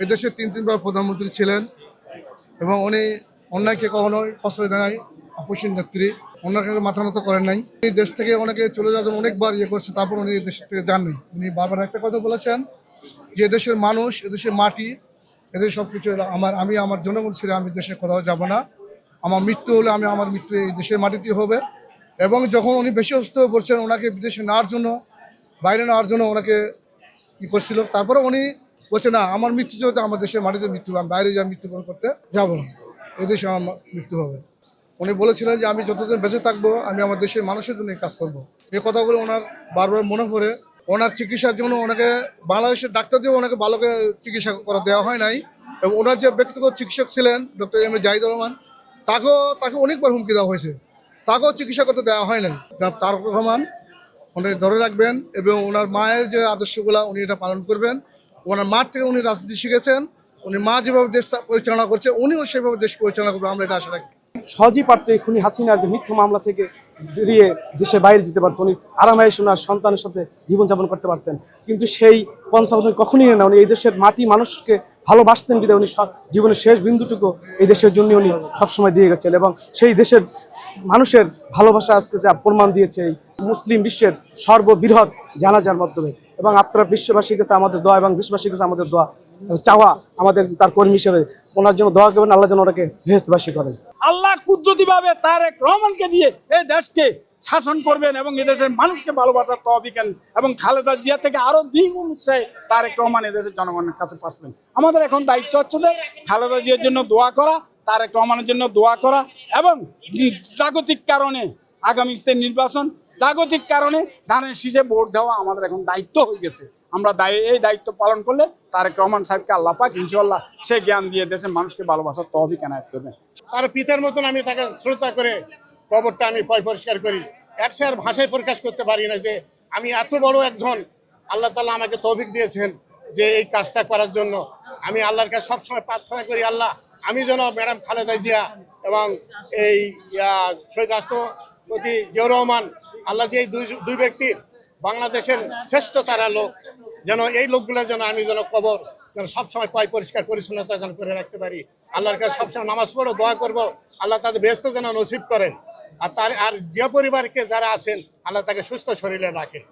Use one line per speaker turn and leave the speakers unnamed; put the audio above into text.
এদেশের তিনবার প্রধানমন্ত্রী ছিলেন এবং উনি অন্যায়কে কখনোই প্রশ্রয় দেয় নাই। অপসীন নেত্রী, অন্যকে মাথা নত করেন নাই। এই দেশ থেকে অনেকে চলে যাওয়ার জন্য অনেকবার করছে, তারপর উনি এই দেশ থেকে যাননি। উনি বারবার একটা কথা বলেছেন যে এদেশের মানুষ, এদেশের মাটি, এদের সব কিছু আমি আমার জনগণ ছেড়ে আমি দেশে কোথাও যাব না। আমার মৃত্যু হলে আমার মৃত্যু এই দেশের মাটিতেই হবে। এবং যখন উনি বেশি অসুস্থ হয়ে পড়ছেন, ওনাকে বিদেশে নেওয়ার জন্য, বাইরে নেওয়ার জন্য ওনাকে করছিল। তারপরে উনি বলছে না, আমার মৃত্যু যেহেতু আমার দেশের মাটিতে মৃত্যু, আমি বাইরে যা মৃত্যুবরণ করতে যাবো না, এদেশে আমার মৃত্যু হবে। উনি বলেছিলেন যে আমি যতদিন বেঁচে থাকবো আমি আমার দেশের মানুষের জন্য কাজ করব। এই কথাগুলো ওনার বারবার মনে পড়ে। ওনার চিকিৎসার জন্য ওনাকে বাংলাদেশের ডাক্তার দিয়ে ওনাকে ভালো করে চিকিৎসা করা দেওয়া হয় নাই। এবং ওনার যে ব্যক্তিগত চিকিৎসক ছিলেন doctor M A Zahidur Rahman, তাকে অনেকবার হুমকি দেওয়া হয়েছে, তাকেও চিকিৎসা করতে দেওয়া হয় নাই। তারেক রহমান উনি ধরে রাখবেন এবং ওনার মায়ের যে আদর্শগুলো উনি এটা পালন করবেন। ওনার মার থেকে উনি রাজনীতি শিখেছেন, উনি মা যেভাবে দেশ পরিচালনা করছে উনিও সেভাবে দেশ পরিচালনা করবেন, আমরা এটা আশা রাখি।
সহজেই পারতো এই খুনি হাসিনার যে মিথ্যা মামলা থেকে বেরিয়ে দেশে বাইরে যেতে পারতো, উনি আরামায়েশ ওনার সন্তানের সাথে জীবনযাপন করতে পারতেন। কিন্তু সেই পন্থা উনি কখনই না, উনি এই দেশের মাটি মানুষকে ভালোবাসতেন বিধায় উনি জীবনের শেষ বিন্দুটুকু এই দেশের জন্য উনি সবসময় দিয়ে গেছেন। এবং সেই দেশের মানুষের ভালোবাসা আজকে যা প্রমাণ দিয়েছে এই মুসলিম বিশ্বের সর্ববৃহৎ জানাজার মাধ্যমে। এবং আপনারা বিশ্ববাসীর কাছে আমাদের দোয়া এবং বিশ্ববাসীর কাছে আমাদের দোয়া চাওয়া, আমাদের তার কর্মী হিসেবে ওনার জন্য দোয়া করবেন, আল্লাহ যেন ওনাকে বেহেশতবাসী করেন।
আল্লাহ কুদরতি ভাবে তারেক রহমানকে দিয়ে এই দেশকে শাসন করবেন এবং এদেশের মানুষকে ভালোবাসার তৌফিক দেন এবং খালেদা জিয়া থেকে আরো দ্বিগুণ উৎসাহে তারেক রহমান এদেশের জনগণের কাছে পাঠাবেন। আমাদের এখন দায়িত্ব হচ্ছে যে খালেদা জিয়ার জন্য দোয়া করা, তারেক রহমানের জন্য দোয়া করা এবং জাগতিক কারণে আগামীতে নির্বাচন, জাগতিক কারণে ধানের শীষে ভোট দেওয়া আমাদের এখন দায়িত্ব হয়ে গেছে। আমরা এই দায়িত্ব পালন করলে তারেক রহমান সাহেবকে আল্লাহ পাক ইনশাআল্লাহ সে জ্ঞান দিয়ে দেশের মানুষকে ভালোবাসার তৌফিক এনায়েত করবেন।
তার পিতার মতন আমি তাকে শ্রদ্ধা করে কবরটা আমি পরিষ্কার করি। এর সে আর ভাষায় প্রকাশ করতে পারি না যে আমি এত বড় একজন, আল্লাহ তাআলা আমাকে তৌফিক দিয়েছেন যে এই কাজটা করার জন্য। আমি আল্লাহর কাছে সবসময় প্রার্থনা করি, আল্লাহ আমি যেন ম্যাডাম খালেদা জিয়া এবং এই শহীদ রাষ্ট্রপতি জিয়াউর রহমান, আল্লাহ যে এই দুই ব্যক্তির বাংলাদেশের শ্রেষ্ঠ তারা লোক, যেন এই লোকগুলো যেন আমি যেন কবর যেন সবসময় পরিষ্কার পরিচ্ছন্নতা যেন করে রাখতে পারি। আল্লাহর কাছে সবসময় নামাজ পড়ো, দোয়া করবো, আল্লাহ তাদের বেহেশত যেন নসিব করেন। আর যে পরিবারকে যারা আছেন আল্লাহ তাকে সুস্থ শরীরে রাখেন।